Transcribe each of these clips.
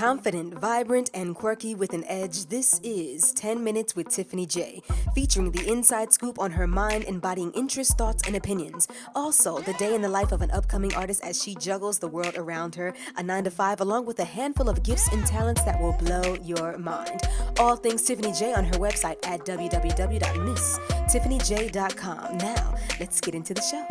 Confident, vibrant, and quirky with an edge, this is 10 Minutes with Tiffany Jaye, featuring the inside scoop on her mind, embodying interests, thoughts, and opinions. Also, the day in the life of an upcoming artist as she juggles the world around her, a 9 to 5, along with a handful of gifts and talents that will blow your mind. All things Tiffany Jaye on her website at www.misstiffanyjaye.com. Now, let's get into the show.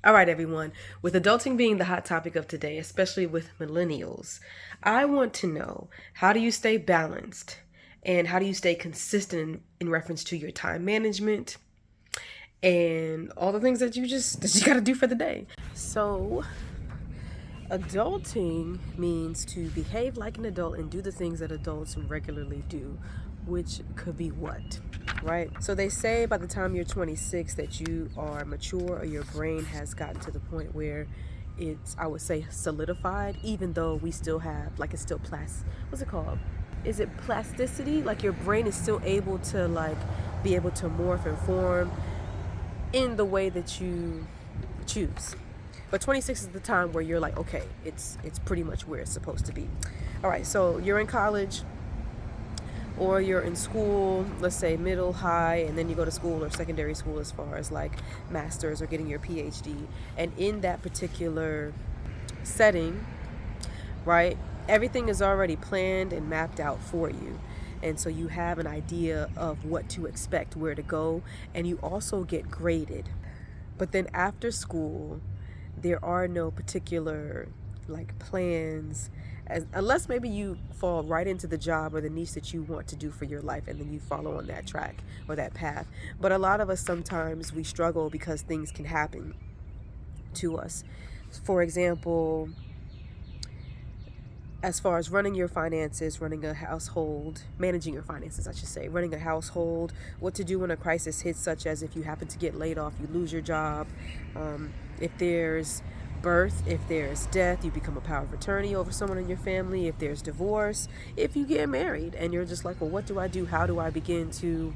All right, everyone. With adulting being the hot topic of today, especially with millennials, I want to know, how do you stay balanced and how do you stay consistent in reference to your time management and all the things that you got to do for the day? So, adulting means to behave like an adult and do the things that adults regularly do, which could be what? Right? So they say by the time you're 26 that you are mature, or your brain has gotten to the point where it's, I would say, solidified, even though we still have, like, it's still what's it called? Is it plasticity? Like, your brain is still able to, like, be able to morph and form in the way that you choose. But 26 is the time where you're like, okay, it's pretty much where it's supposed to be. All right, so you're in college, or you're in school, let's say middle, high, and then you go to school or secondary school as far as like master's or getting your PhD. And in that particular setting, right, everything is already planned and mapped out for you. And so you have an idea of what to expect, where to go, and you also get graded. But then after school, there are no particular like plans, unless maybe you fall right into the job or the niche that you want to do for your life, and then you follow on that track or that path. But a lot of us, sometimes we struggle because things can happen to us. For example, as far as running your finances, running a household, managing your finances, I should say, running a household, what to do when a crisis hits, such as if you happen to get laid off, you lose your job, if there's birth, if there's death, you become a power of attorney over someone in your family, if there's divorce, if you get married and you're just like, well, what do I do? How do I begin to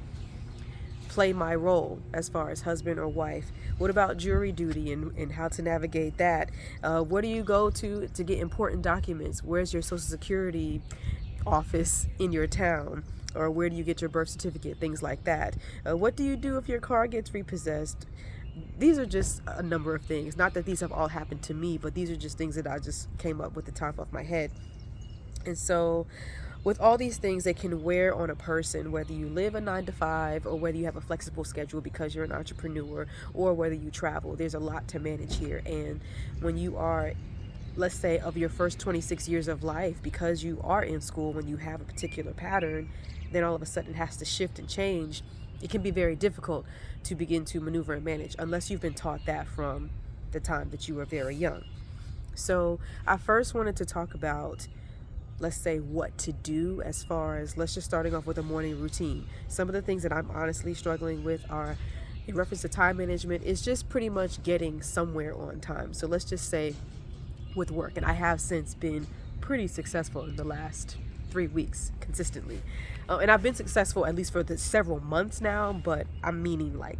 play my role as far as husband or wife? What about jury duty and how to navigate that? Where do you go to get important documents? Where's your Social Security office in your town? Or where do you get your birth certificate? Things like that. What do you do if your car gets repossessed? These are just a number of things. Not that these have all happened to me, but these are just things that I just came up with the top of my head. And so with all these things, they can wear on a person, whether you live a 9 to 5 or whether you have a flexible schedule because you're an entrepreneur, or whether you travel. There's a lot to manage here. And when you are, let's say, of your first 26 years of life, because you are in school, when you have a particular pattern, then all of a sudden it has to shift and change. It can be very difficult to begin to maneuver and manage unless you've been taught that from the time that you were very young. So I first wanted to talk about, let's say, what to do as far as, let's just starting off with a morning routine. Some of the things that I'm honestly struggling with are, in reference to time management, is just pretty much getting somewhere on time. So let's just say with work, and I have since been pretty successful in the last 3 weeks consistently. And I've been successful at least for the several months now, but I'm meaning like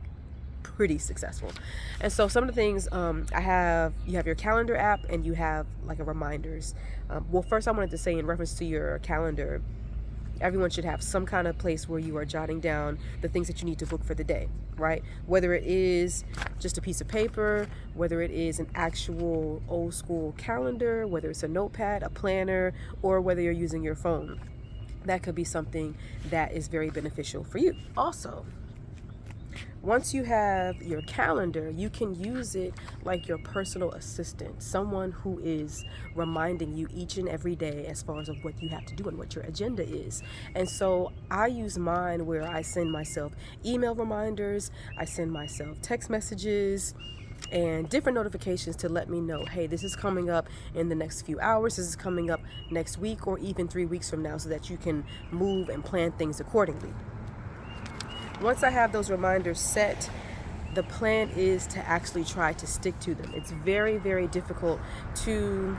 pretty successful. And so some of the things you have your calendar app, and you have like a reminders. Well, first I wanted to say, in reference to your calendar, everyone should have some kind of place where you are jotting down the things that you need to book for the day, right? Whether it is just a piece of paper, whether it is an actual old school calendar, whether it's a notepad, a planner, or whether you're using your phone. That could be something that is very beneficial for you. Also, once you have your calendar, you can use it like your personal assistant, someone who is reminding you each and every day as far as of what you have to do and what your agenda is. And so I use mine where I send myself email reminders, I send myself text messages, and different notifications to let me know, hey, this is coming up in the next few hours, this is coming up next week, or even 3 weeks from now, so that you can move and plan things accordingly. Once I have those reminders set, the plan is to actually try to stick to them. It's very, very difficult to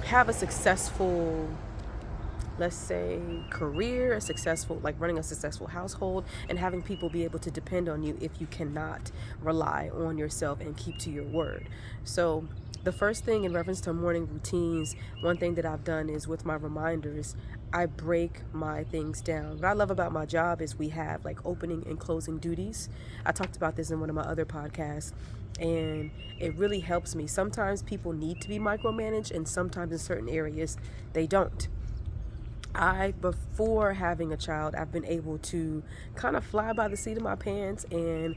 have a successful, let's say, career, a successful, like running a successful household, and having people be able to depend on you if you cannot rely on yourself and keep to your word. So the first thing in reference to morning routines, one thing that I've done is with my reminders, I break my things down. What I love about my job is we have like opening and closing duties. I talked about this in one of my other podcasts, and it really helps me. Sometimes people need to be micromanaged, and sometimes in certain areas they don't. Before having a child, I've been able to kind of fly by the seat of my pants, and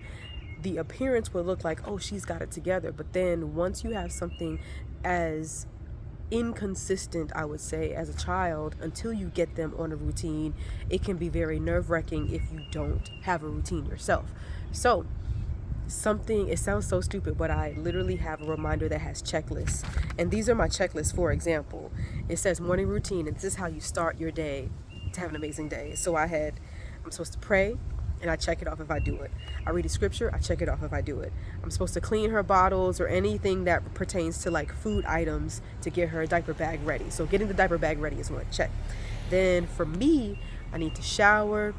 the appearance would look like, oh, she's got it together. But then once you have something as inconsistent, I would say, as a child, until you get them on a routine, it can be very nerve-wracking if you don't have a routine yourself. So it sounds so stupid, but I literally have a reminder that has checklists. And these are my checklists. For example, it says morning routine, and this is how you start your day to have an amazing day. So I'm supposed to pray, and I check it off if I do it. I read a scripture, I check it off if I do it. I'm supposed to clean her bottles or anything that pertains to like food items to get her diaper bag ready. So getting the diaper bag ready is one check. Then for me, I need to shower,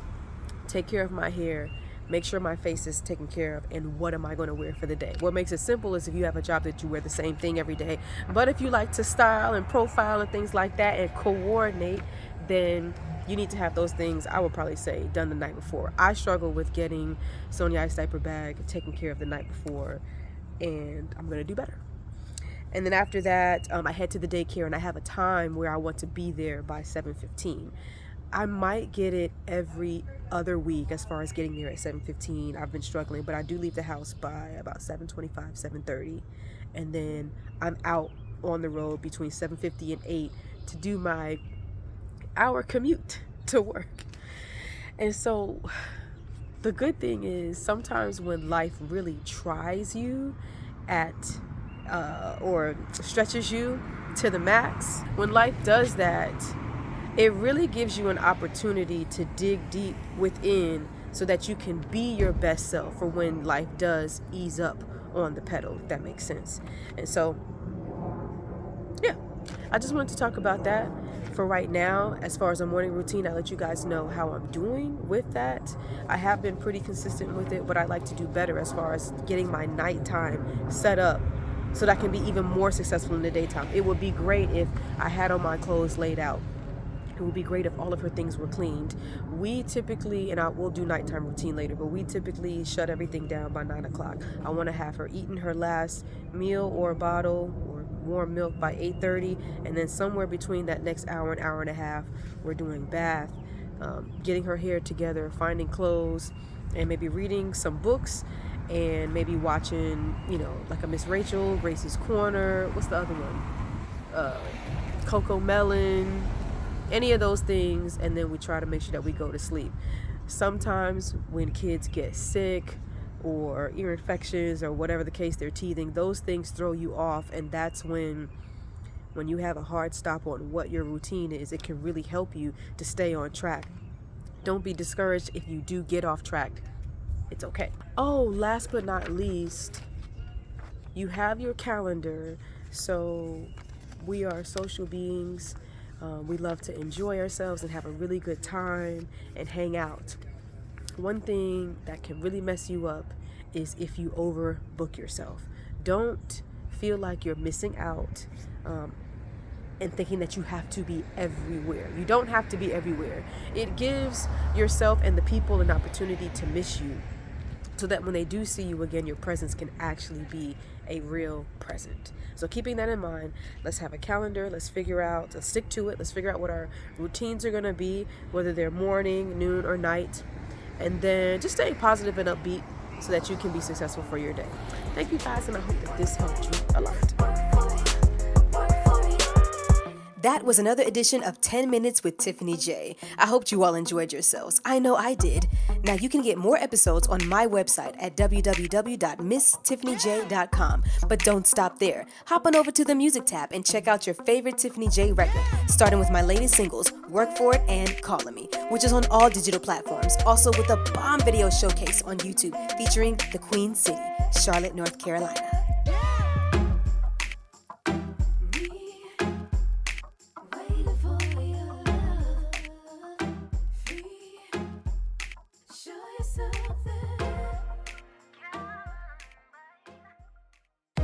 take care of my hair, make sure my face is taken care of, and what am I going to wear for the day? What makes it simple is if you have a job that you wear the same thing every day. But if you like to style and profile and things like that and coordinate, then you need to have those things, I would probably say, done the night before. I struggle with getting Sonia Ice diaper bag taken care of the night before, and I'm going to do better. And then after that, I head to the daycare, and I have a time where I want to be there by 7:15. I might get it every other week as far as getting there at 7:15. I've been struggling, but I do leave the house by about 7:25, 7:30. And then I'm out on the road between 7:50 and 8 to do my hour commute to work. And so the good thing is sometimes when life really tries you or stretches you to the max, when life does that, it really gives you an opportunity to dig deep within so that you can be your best self for when life does ease up on the pedal, if that makes sense. And so, yeah, I just wanted to talk about that for right now. As far as a morning routine, I'll let you guys know how I'm doing with that. I have been pretty consistent with it, but I'd like to do better as far as getting my nighttime set up so that I can be even more successful in the daytime. It would be great if I had all my clothes laid out. It would be great if all of her things were cleaned. We typically, and I will do nighttime routine later, but we typically shut everything down by 9 o'clock. I want to have her eating her last meal or bottle or warm milk by 8:30, and then somewhere between that next hour and a half, we're doing bath, getting her hair together, finding clothes, and maybe reading some books, and maybe watching, like a Miss Rachel, Gracie's Corner, what's the other one? Coco Melon, any of those things, and then we try to make sure that we go to sleep. Sometimes when kids get sick or ear infections or whatever the case, they're teething, those things throw you off, and that's when you have a hard stop on what your routine is, it can really help you to stay on track. Don't be discouraged if you do get off track. It's okay. Oh, last but not least, you have your calendar. So we are social beings. We love to enjoy ourselves and have a really good time and hang out. One thing that can really mess you up is if you overbook yourself. Don't feel like you're missing out and thinking that you have to be everywhere. You don't have to be everywhere. It gives yourself and the people an opportunity to miss you, so that when they do see you again, your presence can actually be a real present. So keeping that in mind, let's have a calendar. Let's stick to it. Let's figure out what our routines are going to be, whether they're morning, noon, or night. And then just stay positive and upbeat so that you can be successful for your day. Thank you guys, and I hope that this helped you a lot. That was another edition of 10 Minutes with Tiffany Jaye. I hope you all enjoyed yourselves. I know I did. Now you can get more episodes on my website at www.misstiffanyjaye.com. But don't stop there. Hop on over to the music tab and check out your favorite Tiffany Jaye record, starting with my latest singles, Work For It and Callin' Me, which is on all digital platforms. Also with a bomb video showcase on YouTube featuring the Queen City, Charlotte, North Carolina.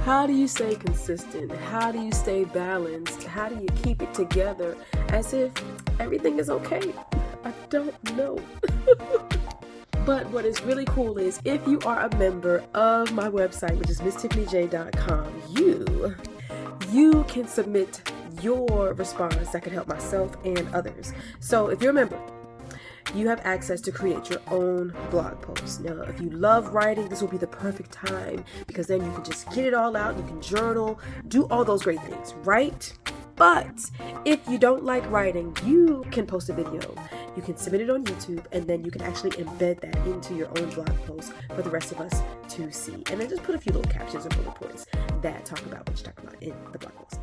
How do you stay consistent? How do you stay balanced? How do you keep it together as if everything is okay? I don't know. But what is really cool is if you are a member of my website, which is misstiffanyjaye.com, you can submit your response that can help myself and others. So if you're a member, you have access to create your own blog post. Now, if you love writing, this will be the perfect time because then you can just get it all out. You can journal, do all those great things, right? But if you don't like writing, you can post a video. You can submit it on YouTube, and then you can actually embed that into your own blog post for the rest of us to see. And then just put a few little captions and bullet points that talk about what you talk about in the blog post.